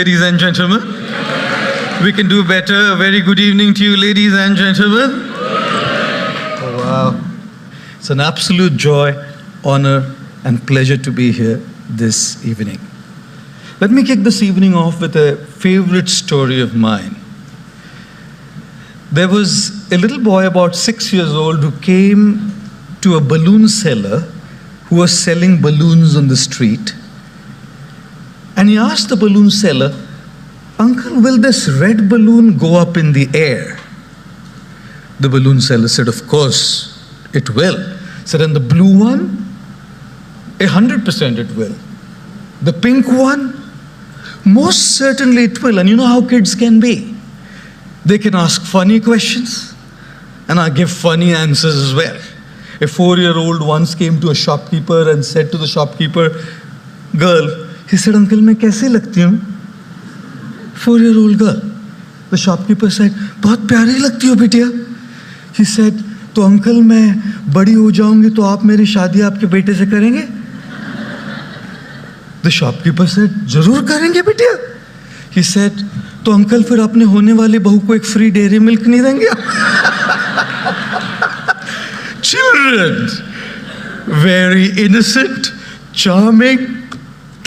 Ladies and gentlemen, we can do better. A very good evening to you, ladies and gentlemen. Oh, wow. It's an absolute joy, honor, and pleasure to be here this evening. Let me kick this evening off with a favorite story of mine. There was a little boy about 6 years old who came to a balloon seller who was selling balloons on the street. And he asked the balloon seller, "Uncle, will this red balloon go up in the air?" The balloon seller said, "Of course, it will." He said, "And the blue one?" 100% it will. "The pink one?" "Most certainly it will." And you know how kids can be. They can ask funny questions, and I give funny answers as well. A 4-year-old once came to a shopkeeper and said to the shopkeeper, "Girl," he said, "Uncle, मैं कैसे लगती हूँ?" 4-year-old girl. The shopkeeper said, "बहुत प्यारी लगती हो बिटिया." He said, "तो अंकल मैं बड़ी हो जाऊंगी तो आप मेरी शादी आपके बेटे से करेंगे?" The shopkeeper said, "जरूर करेंगे बिटिया." He said, "तो अंकल फिर अपने होने वाली बहू को एक फ्री डेयरी मिल्क नहीं देंगे?" Children, very innocent, charming,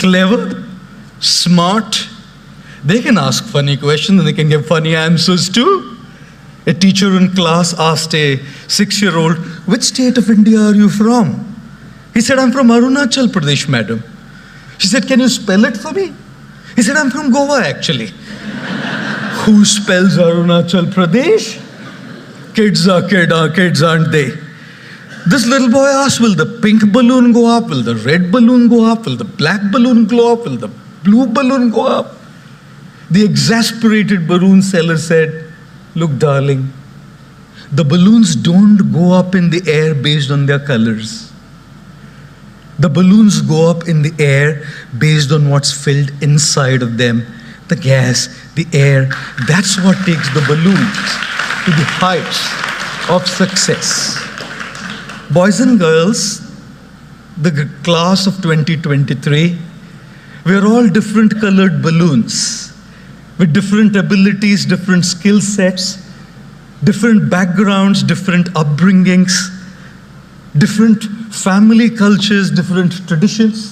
clever, smart. They can ask funny questions and they can give funny answers too. A teacher in class asked a 6-year-old, "Which state of India are you from?" He said, "I'm from Arunachal Pradesh, madam." She said, "Can you spell it for me?" He said, "I'm from Goa, actually." Who spells Arunachal Pradesh? Kids are kids, aren't they? This little boy asked, "Will the pink balloon go up? Will the red balloon go up? Will the black balloon go up? Will the blue balloon go up?" The exasperated balloon seller said, "Look, darling, the balloons don't go up in the air based on their colors. The balloons go up in the air based on what's filled inside of them. The gas, the air, that's what takes the balloons to the heights of success." Boys and girls, the class of 2023, we are all different colored balloons with different abilities, different skill sets, different backgrounds, different upbringings, different family cultures, different traditions,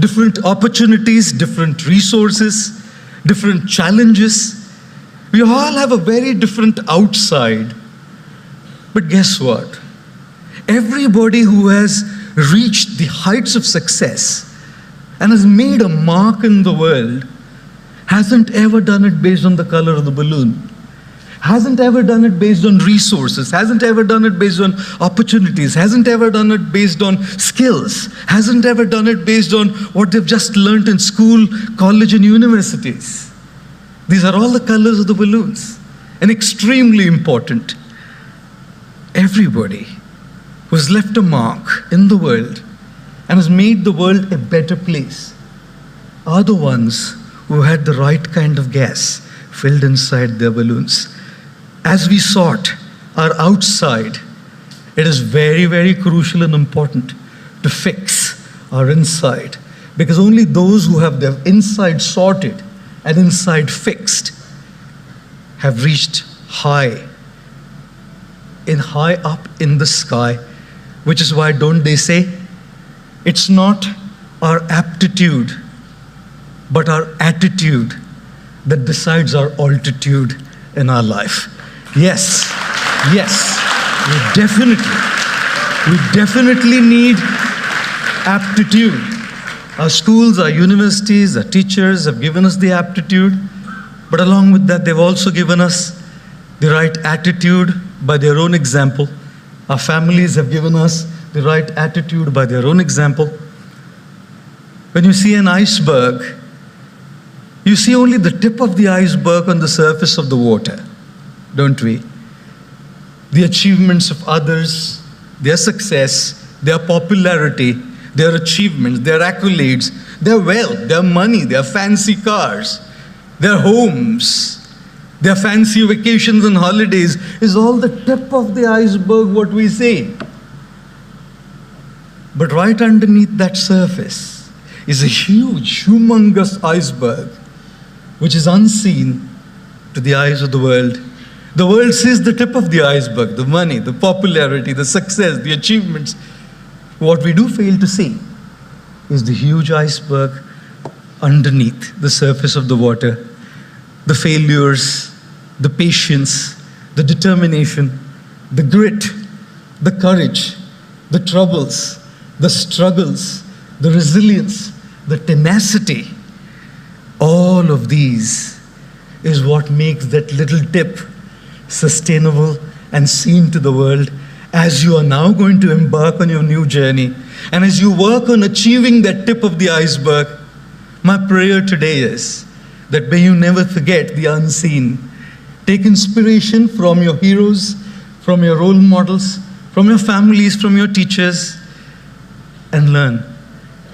different opportunities, different resources, different challenges. We all have a very different outside. But guess what? Everybody who has reached the heights of success and has made a mark in the world hasn't ever done it based on the color of the balloon, hasn't ever done it based on resources, hasn't ever done it based on opportunities, hasn't ever done it based on skills, hasn't ever done it based on what they've just learned in school, college, and universities. These are all the colors of the balloons, and extremely important. Everybody who has left a mark in the world and has made the world a better place are the ones who had the right kind of gas filled inside their balloons. As we sort our outside, it is very, very crucial and important to fix our inside, because only those who have their inside sorted and inside fixed have reached high up in the sky. Which is why, don't they say, it's not our aptitude, but our attitude that decides our altitude in our life. Yes, we definitely need aptitude. Our schools, our universities, our teachers have given us the aptitude, but along with that, they've also given us the right attitude by their own example. Our families have given us the right attitude by their own example. When you see an iceberg, you see only the tip of the iceberg on the surface of the water, don't we? The achievements of others, their success, their popularity, their achievements, their accolades, their wealth, their money, their fancy cars, their homes, their fancy vacations and holidays is all the tip of the iceberg, what we say. But right underneath that surface is a huge, humongous iceberg which is unseen to the eyes of the world. The world sees the tip of the iceberg, the money, the popularity, the success, the achievements. What we do fail to see is the huge iceberg underneath the surface of the water, the failures, the patience, the determination, the grit, the courage, the troubles, the struggles, the resilience, the tenacity. All of these is what makes that little tip sustainable and seen to the world as you are now going to embark on your new journey. And as you work on achieving that tip of the iceberg, my prayer today is that may you never forget the unseen. Take inspiration from your heroes, from your role models, from your families, from your teachers, and learn.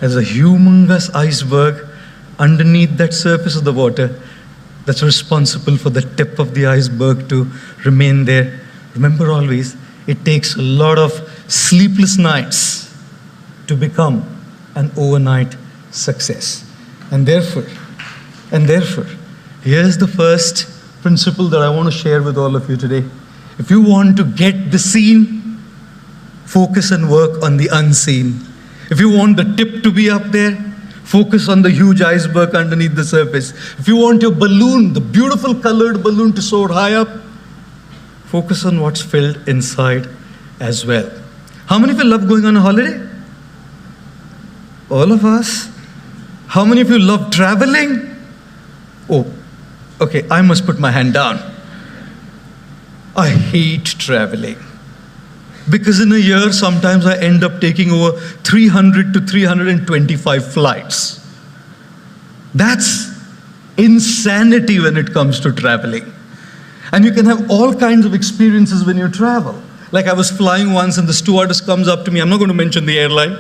As a humongous iceberg underneath that surface of the water that's responsible for the tip of the iceberg to remain there. Remember always, it takes a lot of sleepless nights to become an overnight success. And therefore, here's the first principle that I want to share with all of you today. If you want to get the seen, focus and work on the unseen. If you want the tip to be up there, focus on the huge iceberg underneath the surface. If you want your balloon, the beautiful colored balloon, to soar high up, focus on what's filled inside as well. How many of you love going on a holiday? All of us? How many of you love traveling? Oh, okay, I must put my hand down. I hate traveling. Because in a year, sometimes I end up taking over 300 to 325 flights. That's insanity when it comes to traveling. And you can have all kinds of experiences when you travel. Like I was flying once and the stewardess comes up to me. I'm not going to mention the airline.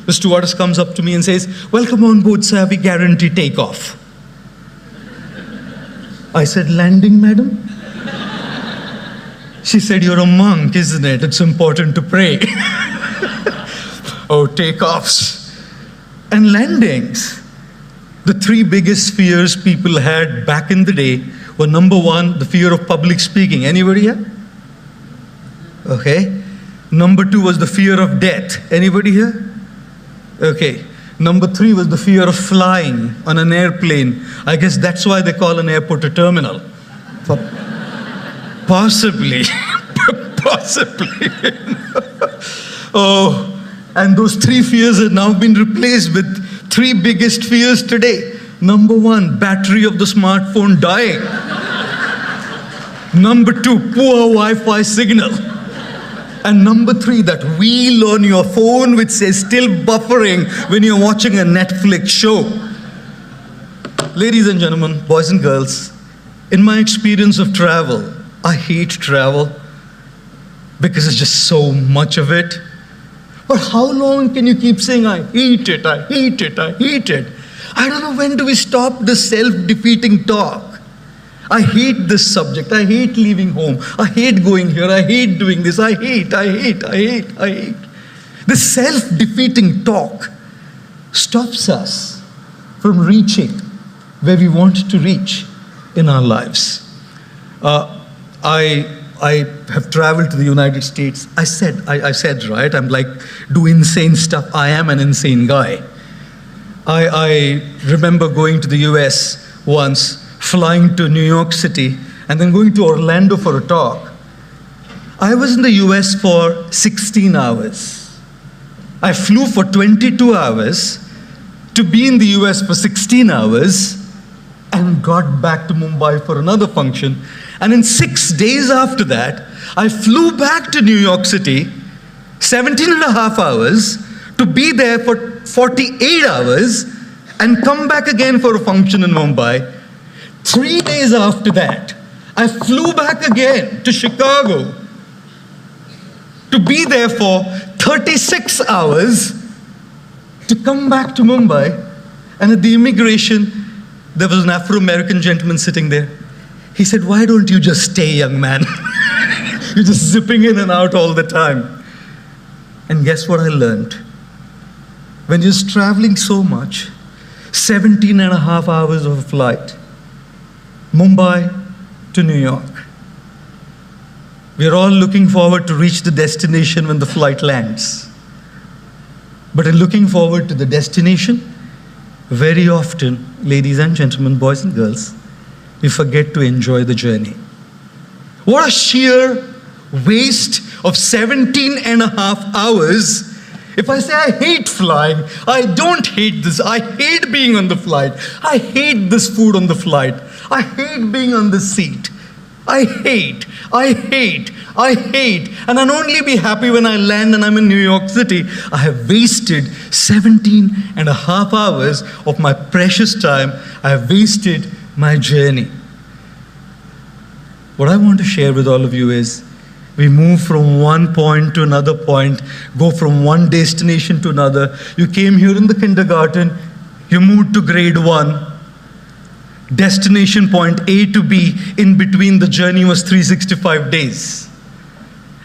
The stewardess comes up to me and says, "Welcome on board, sir. We guarantee takeoff." I said, "Landing, madam?" She said, "You're a monk, isn't it? It's important to pray." Oh, takeoffs and landings. The three biggest fears people had back in the day were, number one, the fear of public speaking. Anybody here? Okay. Number two was the fear of death. Anybody here? Okay. Number three was the fear of flying on an airplane. I guess that's why they call an airport a terminal. Possibly. Possibly. Oh, and those three fears have now been replaced with three biggest fears today. Number one, battery of the smartphone dying. Number two, poor Wi-Fi signal. And number three, that wheel on your phone which says still buffering when you're watching a Netflix show. Ladies and gentlemen, boys and girls, in my experience of travel, I hate travel because it's just so much of it. But how long can you keep saying, "I hate it, I hate it, I hate it"? I don't know, when do we stop this self-defeating talk? I hate this subject, I hate leaving home, I hate going here, I hate doing this, I hate. This self-defeating talk stops us from reaching where we want to reach in our lives. I have traveled to the United States. I said, right, I'm like, do insane stuff. I am an insane guy. I remember going to the US once, flying to New York City, and then going to Orlando for a talk. I was in the US for 16 hours. I flew for 22 hours to be in the US for 16 hours and got back to Mumbai for another function. And in 6 days after that, I flew back to New York City, 17 and a half hours, to be there for 48 hours and come back again for a function in Mumbai. 3 days after that, I flew back again to Chicago to be there for 36 hours to come back to Mumbai. And at the immigration, there was an Afro-American gentleman sitting there. He said, "Why don't you just stay, young man? You're just zipping in and out all the time." And guess what I learned? When you're traveling so much, 17 and a half hours of a flight, Mumbai to New York. We're all looking forward to reach the destination when the flight lands. But in looking forward to the destination, very often, ladies and gentlemen, boys and girls, we forget to enjoy the journey. What a sheer waste of 17 and a half hours. If I say I hate flying, I don't hate this. I hate being on the flight. I hate this food on the flight. I hate being on the seat. I hate. And I'll only be happy when I land and I'm in New York City. I have wasted 17 and a half hours of my precious time. I have wasted my journey. What I want to share with all of you is, we move from one point to another point, go from one destination to another. You came here in the kindergarten, you moved to grade 1. Destination point A to B, in between the journey was 365 days.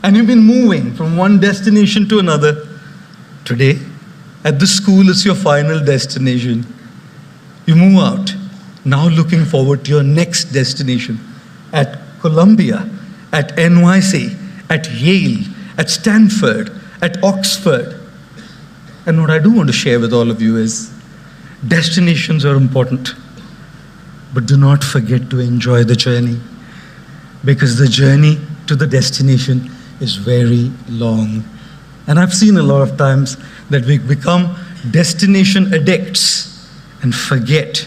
And you've been moving from one destination to another. Today, at the school, it's your final destination. You move out, now looking forward to your next destination. At Columbia, at NYC, at Yale, at Stanford, at Oxford. And what I do want to share with all of you is, destinations are important, but do not forget to enjoy the journey, because the journey to the destination is very long. And I've seen a lot of times that we become destination addicts and forget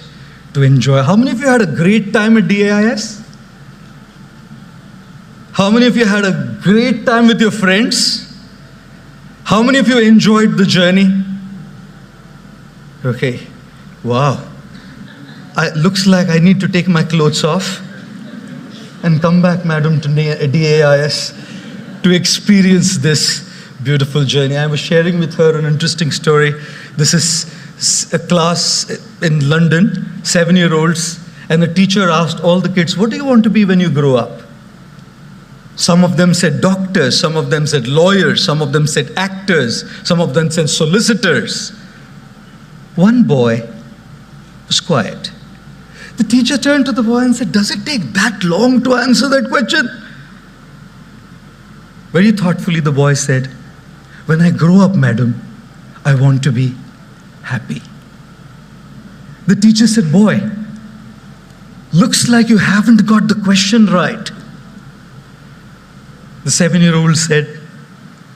to enjoy. How many of you had a great time at DAIS? How many of you had a great time with your friends? How many of you enjoyed the journey? Okay, wow. Looks like I need to take my clothes off and come back, madam, to DAIS to experience this beautiful journey. I was sharing with her an interesting story. This is a class in London, 7-year-olds, and the teacher asked all the kids, what do you want to be when you grow up? Some of them said doctors, some of them said lawyers, some of them said actors, some of them said solicitors. One boy was quiet. The teacher turned to the boy and said, does it take that long to answer that question? Very thoughtfully, the boy said, when I grow up, madam, I want to be happy. The teacher said, boy, looks like you haven't got the question right. The 7-year-old said,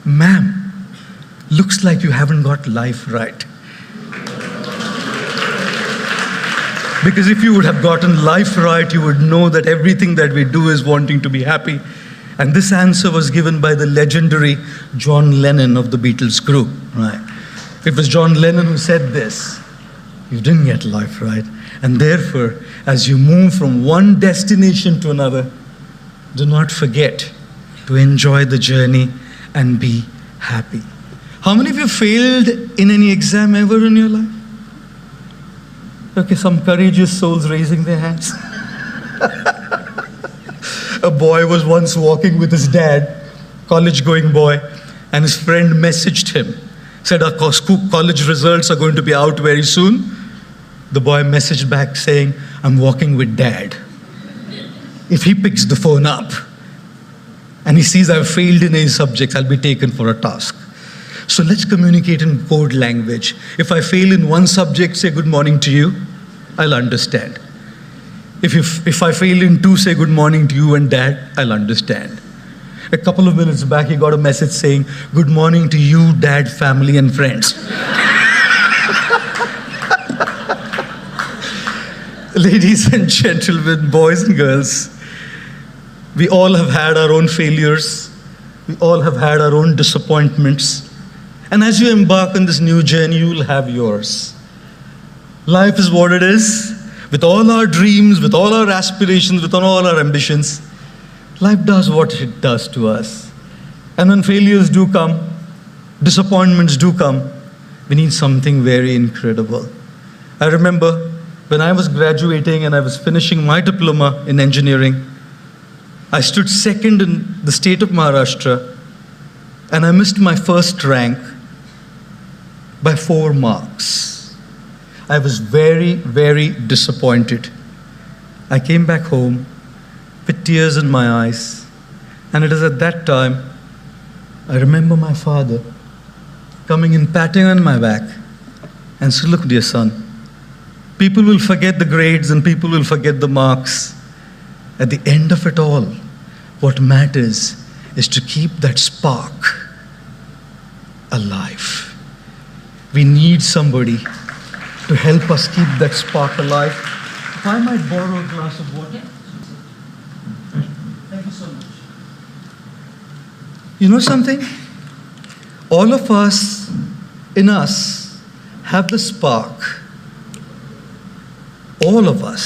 ma'am, looks like you haven't got life right. Because if you would have gotten life right, you would know that everything that we do is wanting to be happy. And this answer was given by the legendary John Lennon of the Beatles group. Right? It was John Lennon who said this. You didn't get life right. And therefore, as you move from one destination to another, do not forget to enjoy the journey and be happy. How many of you failed in any exam ever in your life? Okay, some courageous souls raising their hands. A boy was once walking with his dad, college-going boy, and his friend messaged him, said, our college results are going to be out very soon. The boy messaged back saying, I'm walking with dad. If he picks the phone up and he sees I've failed in any subjects, I'll be taken for a task. So let's communicate in code language. If I fail in one subject, say good morning to you, I'll understand. If I fail in 2, say good morning to you and dad, I'll understand. A couple of minutes back, he got a message saying, good morning to you, dad, family, and friends. Ladies and gentlemen, boys and girls, we all have had our own failures. We all have had our own disappointments. And as you embark on this new journey, you will have yours. Life is what it is. With all our dreams, with all our aspirations, with all our ambitions, life does what it does to us. And when failures do come, disappointments do come, we need something very incredible. I remember when I was graduating and I was finishing my diploma in engineering, I stood second in the state of Maharashtra, and I missed my first rank by 4 marks. I was very, very disappointed. I came back home with tears in my eyes. And it is at that time I remember my father coming and patting on my back and said, "Look, dear son, people will forget the grades and people will forget the marks. At the end of it all, what matters is to keep that spark alive. We need somebody to help us keep that spark alive." If I might borrow a glass of water. Thank you so much. You know something? All of us, in us, have the spark. All of us.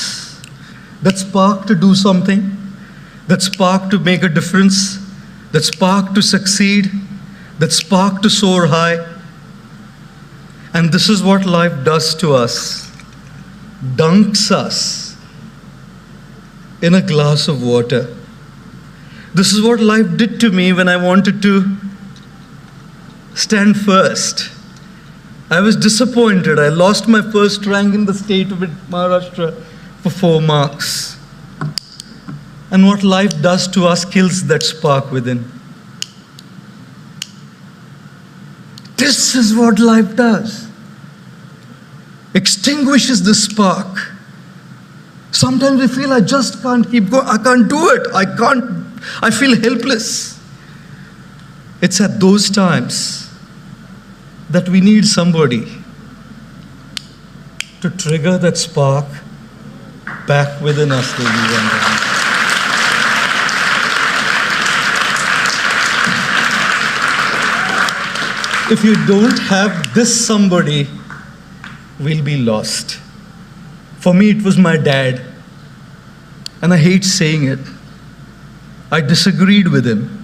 That spark to do something, that spark to make a difference, that spark to succeed, that spark to soar high. And this is what life does to us. Dunks us in a glass of water. This is what life did to me when I wanted to stand first. I was disappointed. I lost my first rank in the state of Maharashtra for 4 marks. And what life does to us kills that spark within. This is what life does. Extinguishes the spark. Sometimes we feel I just can't keep going. I can't do it. I feel helpless. It's at those times that we need somebody to trigger that spark back within us, ladies and gentlemen. If you don't have this somebody, we'll be lost. For me, it was my dad. And I hate saying it. I disagreed with him.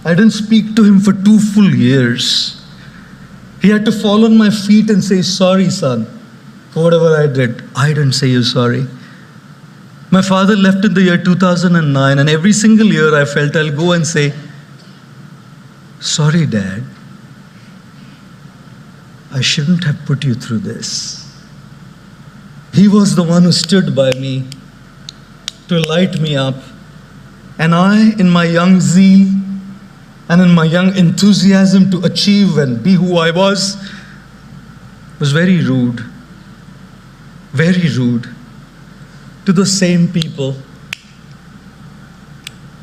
I didn't speak to him for 2 full years. He had to fall on my feet and say, "Sorry, son, for whatever I did." I didn't say you're sorry. My father left in the year 2009, and every single year I felt I'll go and say, "Sorry, Dad. I shouldn't have put you through this." He was the one who stood by me to light me up. And I, in my young zeal and in my young enthusiasm to achieve and be who I was very rude to the same people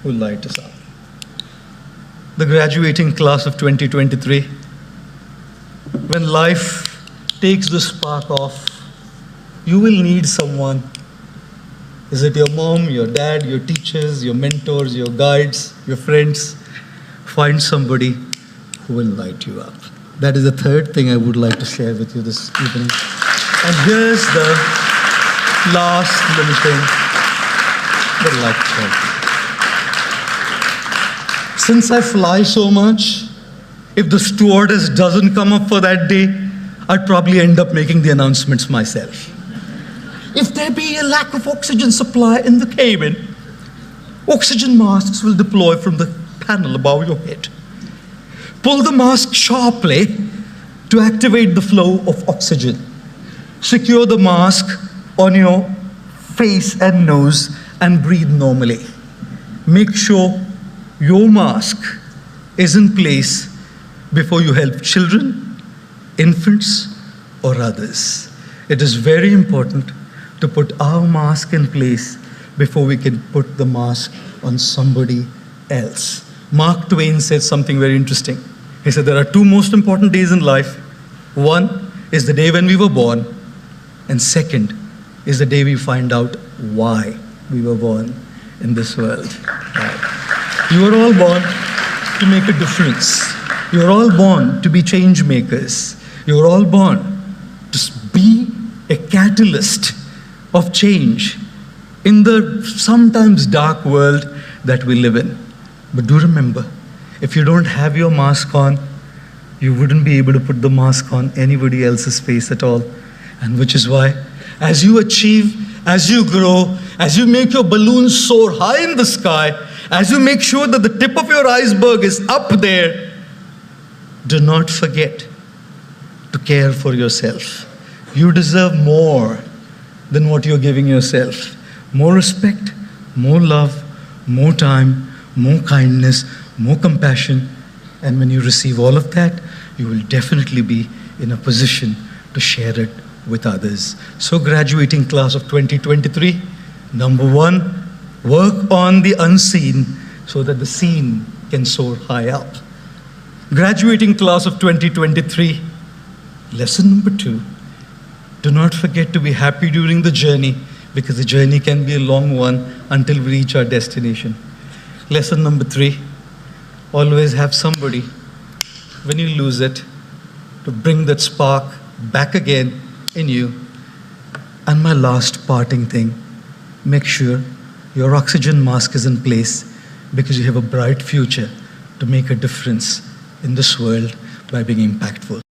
who light us up. The graduating class of 2023, when life takes the spark off, you will need someone. Is it your mom, your dad, your teachers, your mentors, your guides, your friends? Find somebody who will light you up. That is the third thing I would like to share with you this evening. And here's the last little thing that I'd like to share. Since I fly so much, if the stewardess doesn't come up for that day, I'd probably end up making the announcements myself. If there be a lack of oxygen supply in the cabin, oxygen masks will deploy from the panel above your head. Pull the mask sharply to activate the flow of oxygen. Secure the mask on your face and nose and breathe normally. Make sure your mask is in place before you help children, infants, or others. It is very important to put our mask in place before we can put the mask on somebody else. Mark Twain said something very interesting. He said there are 2 most important days in life. One is the day when we were born, and second is the day we find out why we were born in this world. You are all born to make a difference. You are all born to be change makers. You are all born to be a catalyst of change in the sometimes dark world that we live in. But do remember, if you don't have your mask on, you wouldn't be able to put the mask on anybody else's face at all. And which is why, as you achieve, as you grow, as you make your balloon soar high in the sky, as you make sure that the tip of your iceberg is up there, do not forget to care for yourself. You deserve more than what you're giving yourself. more respect, more love, more time, more kindness, more compassion. And when you receive all of that, you will definitely be in a position to share it with others. So graduating class of 2023, number one, work on the unseen so that the seen can soar high up. Graduating class of 2023, lesson number two, do not forget to be happy during the journey, because the journey can be a long one until we reach our destination. Lesson number three, always have somebody, when you lose it, to bring that spark back again in you. And my last parting thing, make sure your oxygen mask is in place, because you have a bright future to make a difference in this world by being impactful.